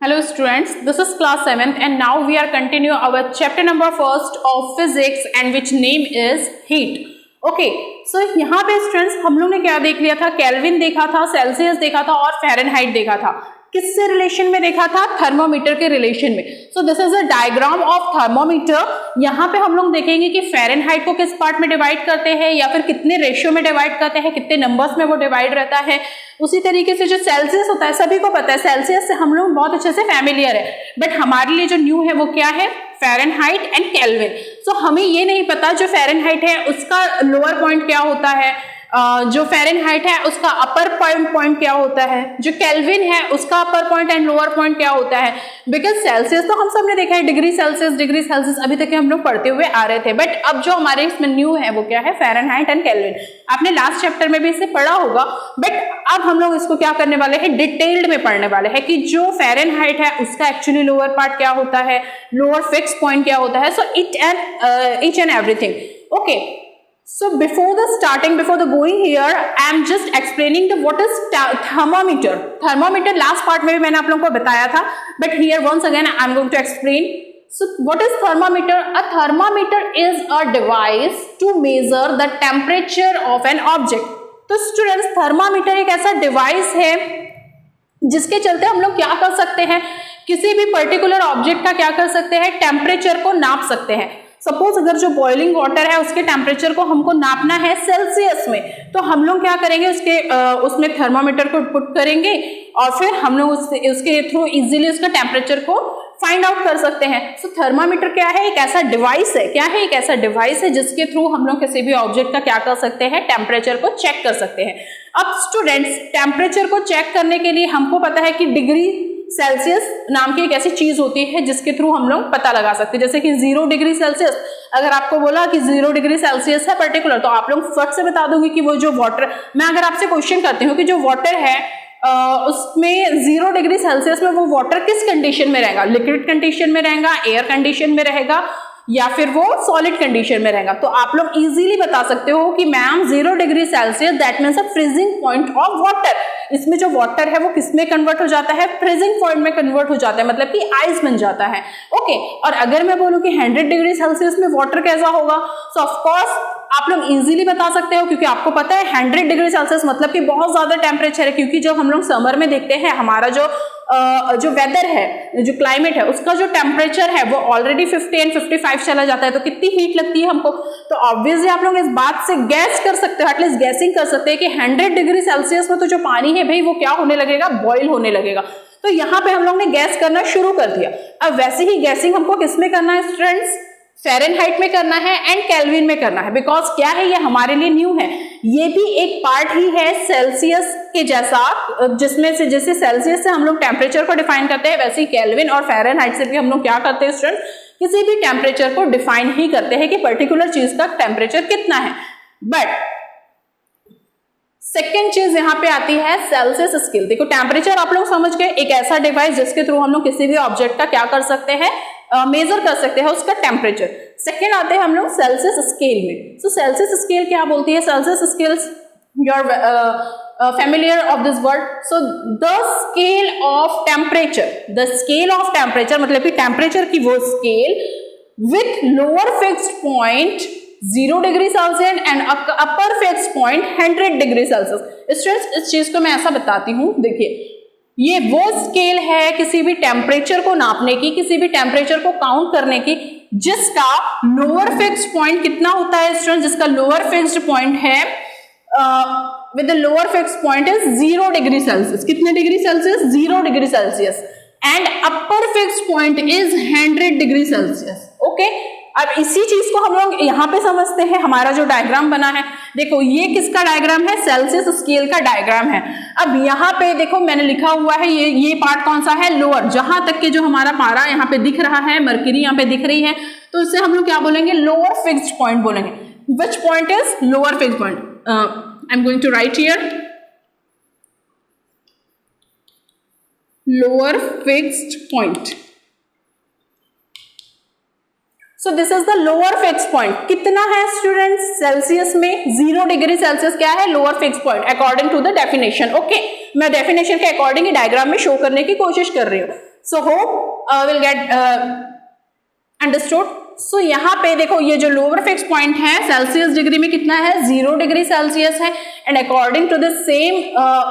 Hello students, this is class 7th and now we are continue our chapter number first of physics and which name is heat. Okay, so यहाँ पे students हम लोग ने क्या देख लिया था, केल्विन देखा था, सेल्सियस देखा था और फ़ारेनहाइट देखा था। किससे रिलेशन में देखा था? थर्मोमीटर के रिलेशन में। So this is a diagram of thermometer. यहाँ पे हम लोग देखेंगे कि फ़ारेनहाइट को किस पार्ट में डिवाइड करते हैं या फिर कितने रेशियो में डिवाइड करते हैं, कितने नंबर्स में वो डिवाइड रहता है। उसी तरीके से जो सेल्सियस होता है सभी को पता है, सेल्सियस से हम लोग बहुत अच्छे से फैमिलियर है, बट हमारे लिए जो न्यू है वो क्या है? Fahrenheit and kelvin. सो हमें ये नहीं पता जो फ़ारेनहाइट है उसका लोअर पॉइंट क्या होता है, जो फ़ारेनहाइट है उसका अपर पॉइंट क्या होता है, जो केल्विन है उसका अपर पॉइंट एंड लोअर पॉइंट क्या होता है। बिकॉज सेल्सियस तो हम सब ने देखा है, डिग्री सेल्सियस अभी तक हम लोग पढ़ते हुए आ रहे थे, बट अब जो हमारे इसमें न्यू है वो क्या है? Fahrenheit and kelvin. आपने लास्ट चैप्टर में भी इसे पढ़ा होगा, बट अब हम लोग इसको क्या करने वाले हैं? डिटेल्ड में पढ़ने वाले हैं कि जो फ़ारेनहाइट है उसका एक्चुअली लोअर पार्ट क्या होता है, लोअर फिक्स पॉइंट क्या होता है। सो each and everything. Okay. So before the going here, I am just explaining the what is thermometer. Thermometer last part में भी मैंने आप लोगों को बताया था, but here once again I am going to explain. So what is thermometer? A thermometer is a device to measure the temperature of an object. तो students, thermometer एक ऐसा डिवाइस है जिसके चलते हम लोग क्या कर सकते हैं, किसी भी पर्टिकुलर ऑब्जेक्ट का क्या कर सकते हैं? टेम्परेचर को नाप सकते हैं। सपोज अगर जो बॉइलिंग वाटर है उसके टेम्परेचर को हमको नापना है सेल्सियस में, तो हम लोग क्या करेंगे? उसमें थर्मामीटर को पुट करेंगे और फिर हम लोग उसके थ्रू इजीली उसका टेम्परेचर को फाइंड आउट कर सकते हैं। सो थर्मामीटर क्या है? एक ऐसा डिवाइस है। क्या है? एक ऐसा डिवाइस है जिसके थ्रू हम लोग किसी भी ऑब्जेक्ट का क्या कर सकते हैं? टेम्परेचर को चेक कर सकते हैं। अब स्टूडेंट्स, टेम्परेचर को चेक करने के लिए हमको पता है कि डिग्री सेल्सियस नाम की एक ऐसी चीज होती है जिसके थ्रू हम लोग पता लगा सकते हैं। जैसे कि 0 डिग्री सेल्सियस, अगर आपको बोला कि 0 डिग्री सेल्सियस है पर्टिकुलर, तो आप लोग फट से बता दोगे कि वो जो वाटर, मैं अगर आपसे क्वेश्चन करती हूँ कि जो वाटर है उसमें 0 डिग्री सेल्सियस में वो वाटर किस कंडीशन में रहेगा? लिक्विड कंडीशन में रहेगा, एयर कंडीशन में रहेगा या फिर वो सॉलिड कंडीशन में रहेगा। तो आप लोग इजीली बता सकते हो कि ma'am 0 degree Celsius that means a freezing point of water. इसमें जो वाटर है वो किस में कन्वर्ट हो जाता है? फ्रीजिंग पॉइंट में कन्वर्ट हो जाता है, मतलब कि आइस बन जाता है। ओके, और अगर मैं बोलूं कि 100 डिग्री सेल्सियस में वाटर कैसा होगा, सो ऑफ कोर्स आप लोग इजीली बता सकते हो, क्योंकि आपको पता है 100 डिग्री सेल्सियस मतलब कि बहुत ज्यादा टेम्परेचर है। क्योंकि जब हम लोग समर में देखते हैं हमारा जो वेदर है, जो क्लाइमेट है, उसका जो टेम्परेचर है वो ऑलरेडी 50 एंड 55 चला जाता है, तो कितनी हीट लगती है हमको। तो ऑब्वियसली आप लोग इस बात से गैस कर सकते हो, एटलीस्ट गैसिंग कर सकते हैं कि 100 डिग्री सेल्सियस में तो जो पानी है भाई वो क्या होने लगेगा? बॉईल होने लगेगा। तो यहाँ पे हम लोग ने गैस करना शुरू कर दिया। अब वैसे ही गैसिंग हमको किस में करना है स्टूडेंट्स? फ़ारेनहाइट में करना है एंड केल्विन में करना है। बिकॉज क्या है, ये हमारे लिए न्यू है, ये भी एक पार्ट ही है सेल्सियस के जैसा, जिसमें से जैसे सेल्सियस से हम लोग टेम्परेचर को डिफाइन करते हैं, वैसे ही केल्विन और फ़ारेनहाइट से भी हम लोग क्या करते हैं स्टूडेंट? किसी भी टेम्परेचर को डिफाइन ही करते हैं कि पर्टिकुलर चीज का टेम्परेचर कितना है। बट सेकेंड चीज यहाँ पे आती है सेल्सियस स्केल। देखो, टेम्परेचर आप लोग समझ गए, एक ऐसा डिवाइस जिसके थ्रू हम लोग किसी भी ऑब्जेक्ट का क्या कर सकते हैं? मेजर कर सकते हैं उसका टेम्परेचर। सेकेंड आते हैं हम लोग सेल्सियस स्केल में। सो सेल्सियस स्केल क्या बोलती है? Celsius scales, you are familiar of this word. So the scale of temperature मतलब कि टेम्परेचर की वो scale with lower fixed point 0 degree Celsius and upper fixed point 100 degree Celsius. इस चीज को मैं ऐसा बताती हूँ, देखिए ये वो स्केल है किसी भी टेम्परेचर को नापने की, किसी भी टेम्परेचर को काउंट करने की, जिसका लोअर फिक्स्ड पॉइंट कितना होता है स्टूडेंट? जिसका लोअर फिक्स्ड पॉइंट है with the lower fixed point is 0 degree Celsius. कितने degree Celsius? 0 degree Celsius. And upper fixed point is 100 degree Celsius. Okay, अब इसी चीज को हम लोग यहाँ पे समझते हैं। हमारा जो डायग्राम बना है, देखो ये किसका डायग्राम है? सेल्सियस स्केल का डायग्राम है। अब यहाँ पे देखो मैंने लिखा हुआ है, ये पार्ट कौन सा है? लोअर। जहां तक के जो हमारा पारा यहाँ पे दिख रहा है, मर्क्यूरी यहाँ पे दिख रही है, तो इससे हम लोग क्या बोलेंगे? लोअर फिक्स्ड पॉइंट बोलेंगे। Which point is lower fixed point? I'm going to write here lower fixed point. So this is the lower fix point. कितना है स्टूडेंट्स सेल्सियस में? 0 डिग्री सेल्सियस क्या है? Lower fix point according to the definition. Okay, मैं definition के according ही diagram में show करने की कोशिश कर रही हूँ। So hope will get understood. So यहाँ पे देखो ये जो लोअर फिक्स पॉइंट है सेल्सियस डिग्री में कितना है? 0 डिग्री सेल्सियस है। And according to the same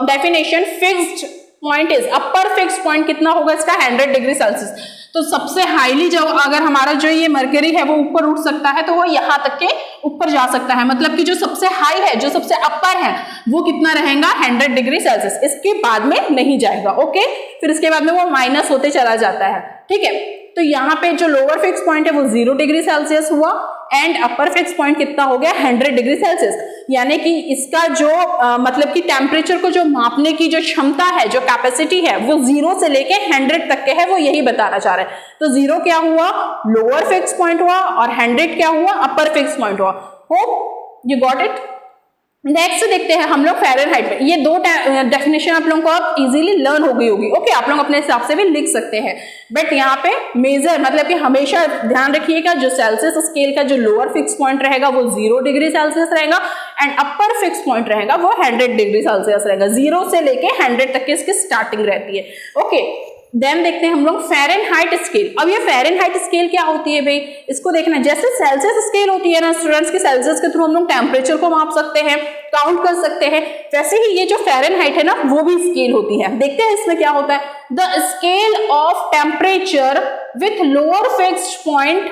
definition fixed point is, upper fix point कितना होगा इसका? 100 डिग्री सेल्सियस। तो सबसे हाईली जो अगर हमारा जो ये मरकरी है वो ऊपर उठ सकता है तो वो यहाँ तक के ऊपर जा सकता है, मतलब कि जो सबसे हाई है, जो सबसे अपर है वो कितना रहेगा? 100 डिग्री सेल्सियस। इसके बाद में नहीं जाएगा। ओके, फिर इसके बाद में वो माइनस होते चला जाता है। ठीक है, तो यहाँ पे जो लोअर फिक्स पॉइंट है वो 0 डिग्री सेल्सियस हुआ एंड अपर फिक्स पॉइंट कितना हो गया? 100 डिग्री सेल्सियस। यानी कि इसका जो मतलब कि टेम्परेचर को जो मापने की जो क्षमता है, जो कैपेसिटी है, वो 0 से लेके 100 तक के है, वो यही बताना चाह रहे हैं। तो 0 क्या हुआ? लोअर फिक्स पॉइंट हुआ और 100 क्या हुआ? अपर फिक्स पॉइंट हुआ। Hope you got it. Next देखते हैं हम लोग फ़ारेनहाइट में। ये दो डेफिनेशन आप लोगों को अब इजीली लर्न हो गई होगी। ओके, आप लोग अपने हिसाब से भी लिख सकते हैं, बट यहाँ पे मेजर मतलब कि हमेशा ध्यान रखिएगा जो सेल्सियस स्केल का जो लोअर फिक्स पॉइंट रहेगा वो 0 डिग्री सेल्सियस रहेगा एंड अपर फिक्स पॉइंट रहेगा वो 100 डिग्री सेल्सियस रहेगा। 0 से लेके 100 तक की इसकी स्टार्टिंग रहती है। ओके, देन देखते हैं हम लोग फ़ारेनहाइट स्केल। अब ये फ़ारेनहाइट स्केल क्या होती है भाई? इसको देखना, जैसे सेल्सियस स्केल होती है ना स्टूडेंट्स की, सेल्सियस के थ्रू हम लोग टेम्परेचर को माप सकते हैं, काउंट कर सकते हैं, वैसे ही ये जो फ़ारेनहाइट है ना वो भी स्केल होती है। देखते हैं इसमें क्या होता है। The scale of temperature with lower fixed point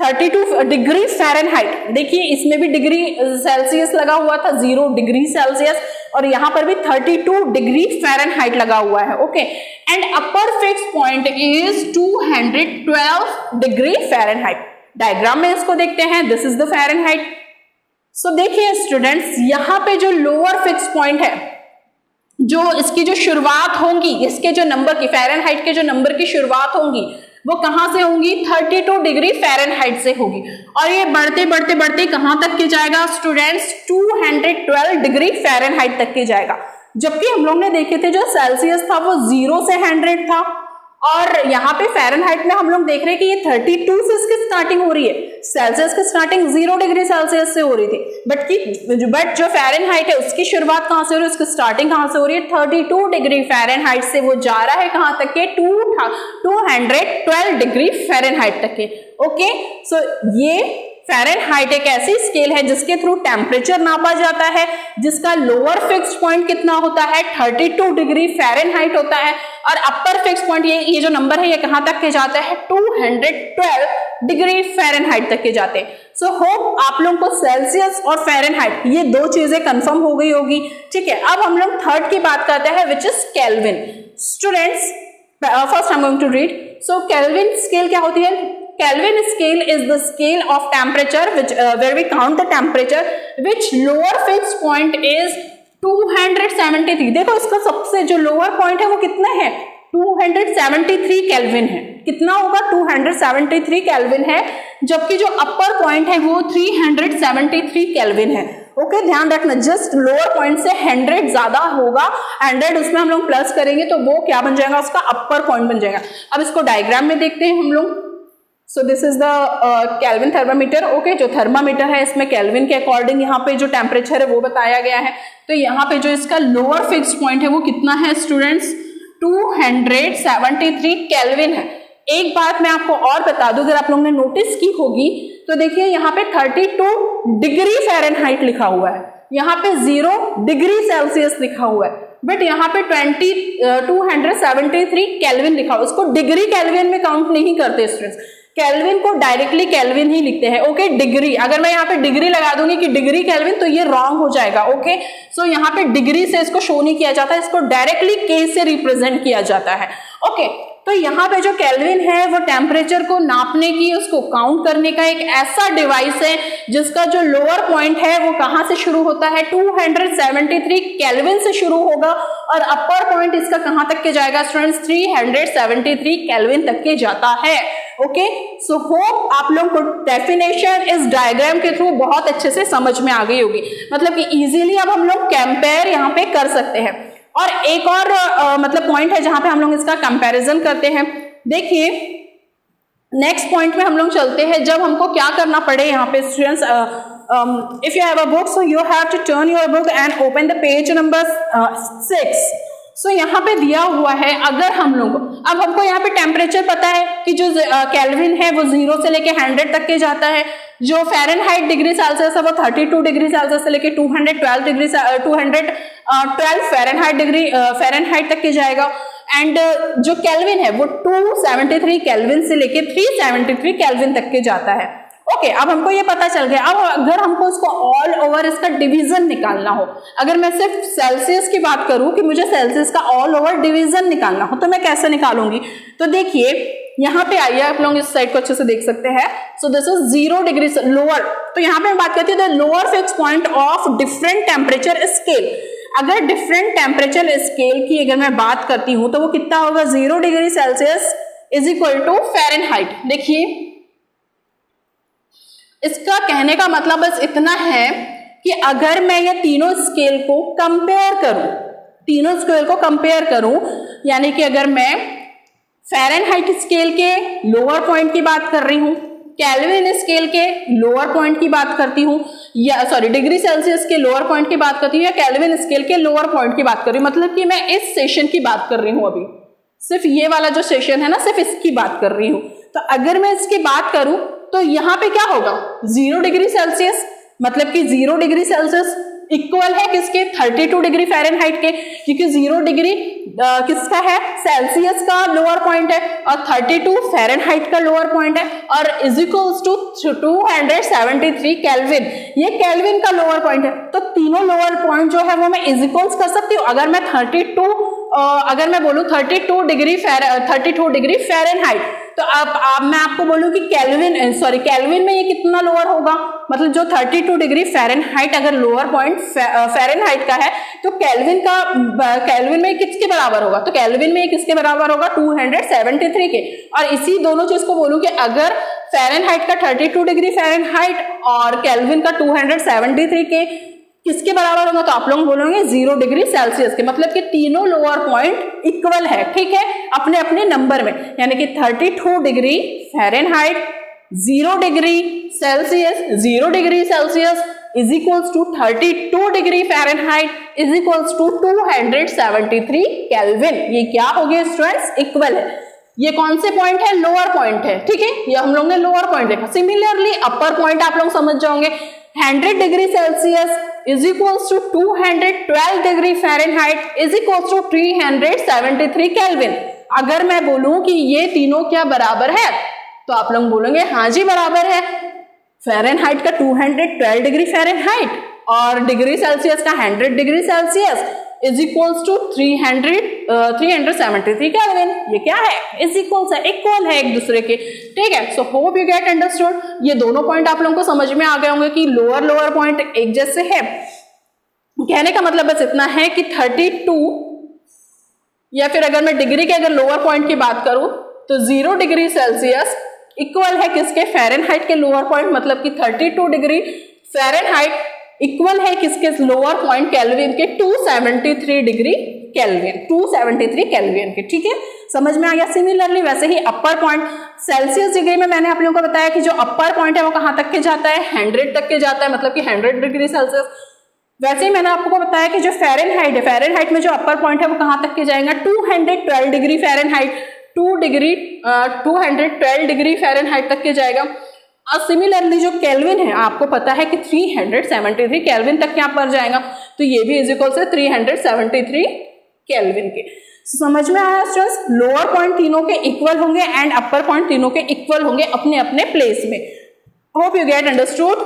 32 degree Fahrenheit. देखिए इसमें भी डिग्री सेल्सियस लगा हुआ था, 0 डिग्री सेल्सियस, और यहाँ पर भी 32 डिग्री फ़ारेनहाइट लगा हुआ है। Okay, and upper fix point is 212 degree Fahrenheit. Diagram में इसको देखते हैं, दिस इज द फ़ारेनहाइट। सो देखिए स्टूडेंट्स, यहाँ पे जो लोअर फिक्स पॉइंट है, जो इसकी जो शुरुआत होंगी, इसके जो नंबर की, फ़ारेनहाइट के जो नंबर की शुरुआत होंगी वो कहां से होंगी? 32 डिग्री फ़ारेनहाइट से होगी, और ये बढ़ते बढ़ते बढ़ते कहां तक के जाएगा स्टूडेंट्स? 212 डिग्री फ़ारेनहाइट तक के जाएगा। जबकि हम लोग ने देखे थे जो सेल्सियस था वो 0 से 100 था, और यहाँ पे फ़ारेनहाइट में हम लोग देख रहे हैं कि ये 32 से इसकी स्टार्टिंग हो रही है। सेल्सियस की स्टार्टिंग 0 डिग्री सेल्सियस से हो रही थी, बट जो फ़ारेनहाइट है उसकी शुरुआत कहाँ से हो रही है, उसकी स्टार्टिंग कहाँ से हो रही है? 32 डिग्री फ़ारेनहाइट से वो जा रहा है कहाँ तक के? 212 डिग्री फ़ारेनहाइट तक के। ओके, सो ये फ़ारेनहाइट एक ऐसी स्केल है जिसके थ्रू टेम्परेचर नापा जाता है, जिसका लोअर फिक्स पॉइंट कितना होता है? 32 डिग्री फ़ारेनहाइट होता है, और अपर फिक्स पॉइंट ये जो नंबर है ये कहाँ तक के जाता है? 212 डिग्री फ़ारेनहाइट तक के जाते हैं। सो होप आप लोगों को सेल्सियस और फ़ारेनहाइट ये दो चीजें कंफर्म हो गई होगी। ठीक है, अब हम लोग थर्ड की बात करते हैं, which is Kelvin. Students first I am going to read. So Kelvin scale क्या होती है? Kelvin scale is the scale of temperature where we count the temperature which lower fixed point is 273। देखो इसका सबसे जो लोअर पॉइंट है वो कितना है? 273 केल्विन है। कितना होगा? 273 केल्विन है, जबकि जो अपर पॉइंट है वो 373 केल्विन है। ओके, ध्यान रखना, जस्ट लोअर पॉइंट से 100 ज्यादा होगा, 100 उसमें हम लोग प्लस करेंगे तो वो क्या बन जाएगा? उसका अपर पॉइंट बन जाएगा। अब इसको डायग्राम में देखते हैं हम लोग। So this is the kelvin thermometer. Okay, जो थर्मामीटर है इसमें केल्विन के अकॉर्डिंग यहाँ पे जो टेम्परेचर है वो बताया गया है। तो यहाँ पे जो इसका लोअर फिक्स पॉइंट है वो कितना है स्टूडेंट्स? 273 केल्विन है। एक बात मैं आपको और बता दूं, अगर आप लोगों ने नोटिस की होगी तो देखिए यहाँ पे 32 डिग्री फ़ारेनहाइट लिखा हुआ है, यहाँ पे 0 डिग्री सेल्सियस लिखा हुआ है, बट यहाँ पे 273 केल्विन लिखा हुआ है। उसको डिग्री केल्विन में काउंट नहीं करते स्टूडेंट्स, केल्विन को डायरेक्टली केल्विन ही लिखते हैं। ओके, डिग्री, अगर मैं यहाँ पे डिग्री लगा दूंगी कि डिग्री केल्विन तो ये रॉन्ग हो जाएगा। ओके, सो यहाँ पे डिग्री से इसको शो नहीं किया जाता, इसको डायरेक्टली के से रिप्रेजेंट किया जाता है। ओके, तो यहाँ पे जो केल्विन है वो टेम्परेचर को नापने की, उसको काउंट करने का एक ऐसा डिवाइस है जिसका जो लोअर पॉइंट है वो कहाँ से शुरू होता है? 273 केल्विन से शुरू होगा, और अपर पॉइंट इसका कहाँ तक के जाएगा स्टूडेंट्स? 373 केल्विन तक के जाता है। ओके, सो होप आप लोग को डेफिनेशन इस डायग्राम के थ्रू बहुत अच्छे से समझ में आ गई होगी, मतलब कि इजीली अब हम लोग कंपेयर यहाँ पे कर सकते हैं। और एक और मतलब पॉइंट है जहां पे हम लोग इसका कंपैरिजन करते हैं। देखिए नेक्स्ट पॉइंट में हम लोग चलते हैं, जब हमको क्या करना पड़े यहाँ पे students, if you have a book so you have to turn your book and open the page number 6। So यहाँ पे दिया हुआ है, अगर हम लोग अब हमको यहाँ पे टेम्परेचर पता है कि जो केल्विन है वो 0 से लेके 100 तक के जाता है, जो फ़ारेनहाइट डिग्री सेल्सियस है वो 32 डिग्री सेल्सियस से लेके 212 फ़ारेनहाइट तक के जाएगा, एंड जो केल्विन है वो 273 केल्विन से लेके 373 केल्विन तक के जाता है। ओके, अब हमको ये पता चल गया। अब अगर हमको इसको ऑल ओवर इसका डिवीजन निकालना हो, अगर मैं सिर्फ सेल्सियस की बात करूं कि मुझे सेल्सियस का ऑल ओवर डिवीजन निकालना हो तो मैं कैसे निकालूंगी, तो देखिए यहाँ पे आइए, आप लोग इस साइड को अच्छे से देख सकते हैं। So this is 0 degree lower, तो यहाँ पे मैं बात करती हूँ the lower fix point of different temperature scale. अगर डिफरेंट टेम्परेचर स्केल की अगर मैं बात करती हूँ तो वो कितना होगा, 0 degree Celsius is equal to Fahrenheit. देखिए इसका कहने का मतलब बस इतना है कि अगर मैं ये तीनों स्केल को कंपेयर करूं, यानी कि अगर मैं फ़ारेनहाइट स्केल के लोअर पॉइंट की बात कर रही हूं, केल्विन स्केल के लोअर पॉइंट की बात करती हूं, या सॉरी डिग्री सेल्सियस के लोअर पॉइंट की बात करती हूँ, या केल्विन स्केल के लोअर पॉइंट की बात कर रही हूँ, मतलब कि मैं इस सेशन की बात कर रही हूँ, अभी सिर्फ ये वाला जो सेशन है ना, सिर्फ इसकी बात कर रही हूँ। तो अगर मैं इसकी बात करूं तो यहाँ पे क्या होगा, 0 डिग्री सेल्सियस, मतलब कि 0 डिग्री सेल्सियस इक्वल है किसके, 32 डिग्री फ़ारेनहाइट के, क्योंकि 0 डिग्री किसका है, सेल्सियस का लोअर पॉइंट है, और 32 फ़ारेनहाइट का लोअर पॉइंट है, और इज इक्वल्स टू 273 केल्विन, ये केल्विन का लोअर पॉइंट है। तो तीनों लोअर पॉइंट जो है वो मैं इज इक्वल्स कर सकती हूँ। अगर मैं 32 डिग्री फ़ारेनहाइट, तो अब मैं आपको बोलूं कि केल्विन में ये कितना लोअर होगा, मतलब जो 32 डिग्री फ़ारेनहाइट अगर लोअर पॉइंट फ़ारेनहाइट का है तो केल्विन में किसके बराबर होगा, तो केल्विन में किसके बराबर होगा, 273 के। और इसी दोनों चीज को बोलूं कि अगर फ़ारेनहाइट का 32 डिग्री फ़ारेनहाइट और केल्विन का 273 के किसके बराबर होगा, तो आप लोग बोलोगे 0 डिग्री सेल्सियस के, मतलब कि तीनों लोअर पॉइंट इक्वल है, ठीक है, अपने अपने नंबर में, यानी कि 32 degree Fahrenheit 0 degree Celsius is equals to 32 degree Fahrenheit is equals to 273 Kelvin. ये क्या हो गया स्टूडेंट्स, इक्वल है। ये कौन से पॉइंट है, लोअर पॉइंट है, ठीक है, ये हम लोग ने लोअर पॉइंट देखा। सिमिलरली अपर पॉइंट आप लोग समझ जाओगे, 100 degree Celsius is equals to 212 degree Fahrenheit is equals to 373 Kelvin. अगर मैं बोलूं कि ये तीनों क्या बराबर है, तो आप लोग बोलेंगे हाँ जी बराबर है। फ़ारेनहाइट का 212 डिग्री फ़ारेनहाइट और डिग्री सेल्सियस का 100 degree Celsius is equals to 373 Kelvin. ये क्या है, इज इक्वल्स है, इक्वल है एक दूसरे के, ठीक है। So hope you get understood. ये दोनों पॉइंट आप लोगों को समझ में आ गए होंगे कि लोअर पॉइंट एक जैसे है। कहने का मतलब बस इतना है कि 32, या फिर अगर मैं डिग्री के अगर लोअर पॉइंट की बात करूं तो 0 डिग्री सेल्सियस इक्वल है किसके, फ़ारेनहाइट के लोअर पॉइंट, मतलब कि 32 डिग्री फ़ारेनहाइट इक्वल है किसके, लोअर पॉइंट केल्विन के 273 डिग्री केल्विन, 273 केल्विन के, ठीक है, समझ में आ गया। सिमिलरली वैसे ही अपर पॉइंट सेल्सियस डिग्री में मैंने आप लोगों को बताया कि जो अपर पॉइंट है वो कहाँ तक के जाता है, 100 तक के जाता है, मतलब कि 100 डिग्री सेल्सियस। वैसे ही मैंने आपको बताया कि जो फ़ारेनहाइट है, फ़ारेनहाइट में जो अपर पॉइंट है वो कहाँ तक के जाएगा, 212 डिग्री फ़ारेनहाइट, 212 डिग्री फ़ारेनहाइट तक के जाएगा। और सिमिलरली जो केल्विन है आपको पता है कि 373 केल्विन तक यहाँ पर जाएगा, तो ये भी इज इक्वल से 373 केल्विन के। समझ में आया स्टूडेंट्स, लोअर पॉइंट तीनों के इक्वल होंगे एंड अपर पॉइंट तीनों के इक्वल होंगे अपने अपने प्लेस में। Hope you get understood.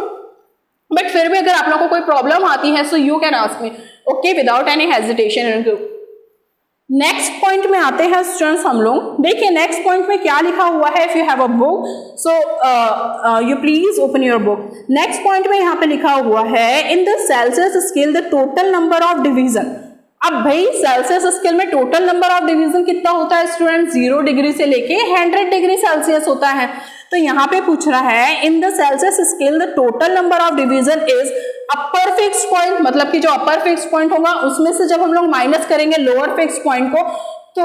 But फिर भी अगर आप लोगों को कोई प्रॉब्लम आती है so you can ask me, okay, without any hesitation. Next point में आते हैं स्टूडेंट्स हम लोग। देखिए नेक्स्ट पॉइंट में क्या लिखा हुआ है, if you have a book so you please open your book. Next point में यहाँ पे लिखा हुआ है, in the Celsius scale the total number of division. अब भाई सेल्सियस स्केल में टोटल नंबर ऑफ डिवीजन कितना होता है स्टूडेंट, 0 डिग्री से लेके 100 डिग्री सेल्सियस होता है। तो यहाँ पे पूछ रहा है, in the Celsius scale the total number of division is upper fix point, मतलब कि जो अपर फिक्स पॉइंट होगा उसमें से जब हम लोग माइनस करेंगे लोअर फिक्स पॉइंट को, तो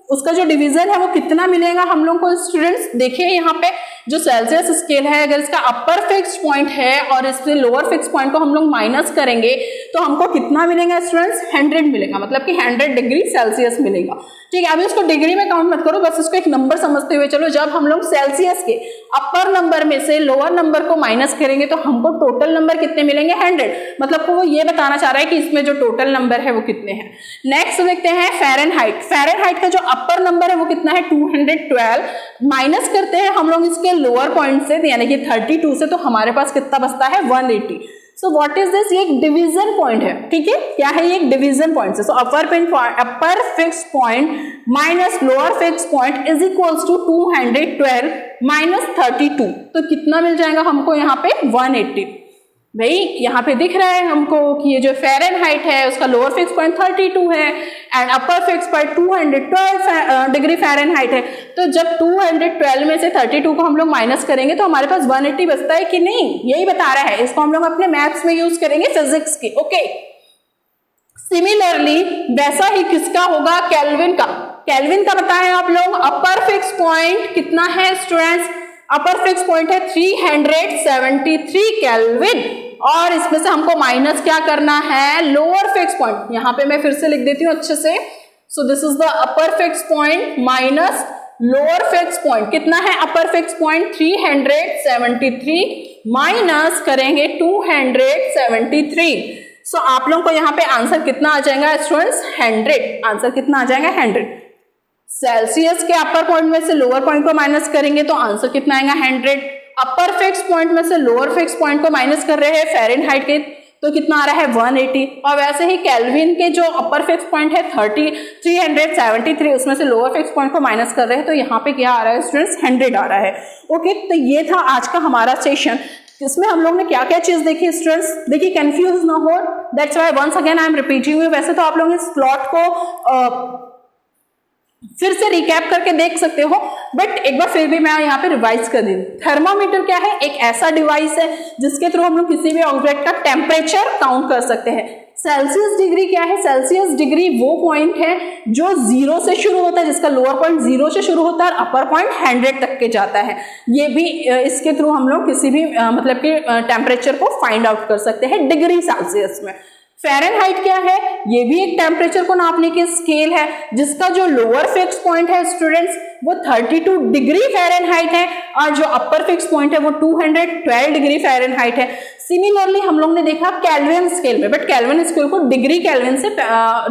उसका जो डिवीजन है वो कितना मिलेगा हम लोग को स्टूडेंट्स। देखिए यहाँ पे जो सेल्सियस स्केल है, अगर इसका अपर फिक्स पॉइंट है और इससे लोअर फिक्स पॉइंट को हम लोग माइनस करेंगे तो हमको कितना मिलेगा स्टूडेंट्स, 100 मिलेगा, मतलब कि 100 डिग्री सेल्सियस मिलेगा। ठीक है, अभी उसको डिग्री में काउंट मत करो, बस इसको एक नंबर समझते हुए चलो। जब हम लोग सेल्सियस के अपर नंबर में से लोअर नंबर को माइनस करेंगे तो हमको टोटल नंबर कितने मिलेंगे, 100, मतलब वो ये बताना चाह रहा है कि इसमें जो टोटल नंबर है वो कितने हैं। नेक्स्ट देखते हैं फ़ारेनहाइट। फ़ारेनहाइट का जो अपर नंबर है वो कितना है, 212, माइनस करते हैं हम लोग इसके लोअर पॉइंट से यानी कि 32 से, तो हमारे पास कितना बचता है, 180। सो व्हाट इज दिस, ये एक डिवीजन पॉइंट है। ठीक है, क्या है ये, एक डिवीजन पॉइंट है। So upper fix point minus lower fix point is equals to 212 minus 32, तो कितना मिल जाएगा हमको यहाँ पे, 180। भाई यहाँ पे दिख रहा है हमको कि ये जो फ़ारेनहाइट है उसका लोअर फिक्स पॉइंट 32 है and upper fix point 212 degree Fahrenheit है। तो जब 212 में से 32 को हम लोग माइनस करेंगे तो हमारे पास 180 बचता है कि नहीं, यही बता रहा है। इसको हम लोग अपने मैथ्स में यूज करेंगे, फिजिक्स के। ओके, सिमिलरली वैसा ही किसका होगा, केल्विन का। केल्विन का बताएं आप लोग, अपर फिक्स पॉइंट कितना है स्टूडेंट्स, अपर फिक्स पॉइंट है 373 केल्विन, और इसमें से हमको माइनस क्या करना है, लोअर फिक्स पॉइंट। यहां पे मैं फिर से लिख देती हूं अच्छे से। So this is the upper fix point minus lower fix point. कितना है अपर फिक्स पॉइंट, 373 माइनस करेंगे 273। सो आप लोगों को यहाँ पे आंसर कितना आ जाएगा स्टूडेंट्स, 100। आंसर कितना आ जाएगा, 100। सेल्सियस के अपर पॉइंट में से लोअर पॉइंट को माइनस करेंगे तो आंसर कितना आएगा, 100। अपर फिक्स पॉइंट में से लोअर फिक्स पॉइंट को माइनस कर रहे हैं फ़ारेनहाइट के, तो कितना आ रहा है, 180। और वैसे ही केल्विन के जो अपर फिक्स पॉइंट है 373, उसमें से लोअर फिक्स पॉइंट को माइनस कर रहे हैं, तो यहाँ पे क्या आ रहा है स्टूडेंट्स, 100 आ रहा है। ओके, तो ये था आज का हमारा सेशन। इसमें हम लोग ने क्या क्या चीज देखी स्टूडेंट्स, देखिए कंफ्यूज ना हो, that's why once again I am repeating you. वैसे तो आप लोग इस प्लॉट को फिर से रिकैप करके देख सकते हो, बट एक बार फिर भी मैं यहाँ पे रिवाइज कर दी। थर्मामीटर क्या है, एक ऐसा डिवाइस है जिसके थ्रू हम लोग किसी भी ऑब्जेक्ट का टेम्परेचर काउंट कर सकते हैं। सेल्सियस डिग्री क्या है, सेल्सियस डिग्री वो पॉइंट है जो 0 से शुरू होता है, जिसका लोअर पॉइंट 0 से शुरू होता है और अपर पॉइंट 100 तक के जाता है। ये भी इसके थ्रू हम लोग किसी भी मतलब कि टेम्परेचर को फाइंड आउट कर सकते हैं डिग्री सेल्सियस में। फ़ारेनहाइट क्या है, ये भी एक टेम्परेचर को नापने की स्केल है जिसका जो लोअर फिक्स पॉइंट है स्टूडेंट्स वो 32 डिग्री फ़ारेनहाइट है और जो अपर फिक्स पॉइंट है वो 212 डिग्री फ़ारेनहाइट है। सिमिलरली हम लोग ने देखा केल्विन स्केल में, बट केल्विन स्केल को डिग्री केल्विन से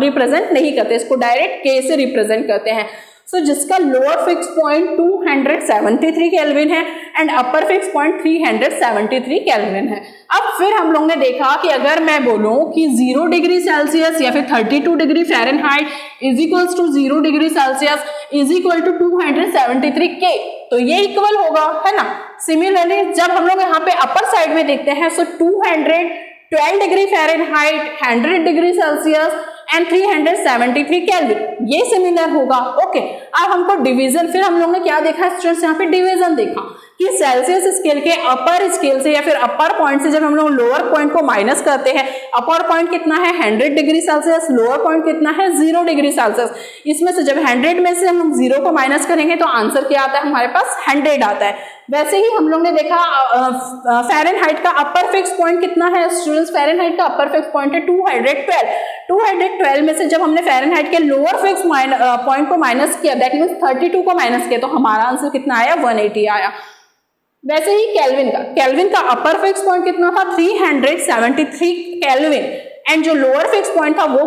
रिप्रेजेंट नहीं करते, इसको डायरेक्ट के से रिप्रेजेंट करते हैं। सो जिसका लोअर फिक्स पॉइंट 273 केल्विन है and upper fix point 373 kelvin है। अब फिर हम लोग ने देखा कि अगर मैं बोलूं कि 0 डिग्री सेल्सियस या फिर 32 degree Fahrenheit is equals to 0 degree Celsius is equal to 273 K, तो ये इक्वल होगा, है ना। सिमिलरली जब हम लोग यहाँ पे अपर साइड में देखते हैं, सो 212 degree Fahrenheit, 100 degree Celsius and 373 Kelvin, ये सिमिलर होगा। ओके, अब हमको डिवीजन, फिर हम लोग ने क्या देखा स्टूडेंट्स, यहाँ पे डिवीजन देखा कि सेल्सियस स्केल के अपर स्केल से या फिर अपर पॉइंट से जब हम लोग लोअर पॉइंट को माइनस करते हैं, अपर पॉइंट कितना है 100 डिग्री सेल्सियस, लोअर पॉइंट कितना है 0 डिग्री सेल्सियस। इसमें से जब 100 में से हम लोग 0 को माइनस करेंगे तो आंसर क्या आता है, हमारे पास 100 आता है। वैसे ही हम लोग ने देखा फ़ारेनहाइट का अपर फिक्स पॉइंट कितना है स्टूडेंट्स, फ़ारेनहाइट का अपर फिक्स पॉइंट है 212 में से जब हमने फ़ारेनहाइट के लोअर फिक्स पॉइंट को माइनस किया, दैट मीन्स 32 को माइनस किया, तो हमारा आंसर कितना आया, 180 आया। वैसे ही केल्विन का अपर फिक्स पॉइंट कितना था, 373 केल्विन एंड जो लोअर फिक्स पॉइंट था वो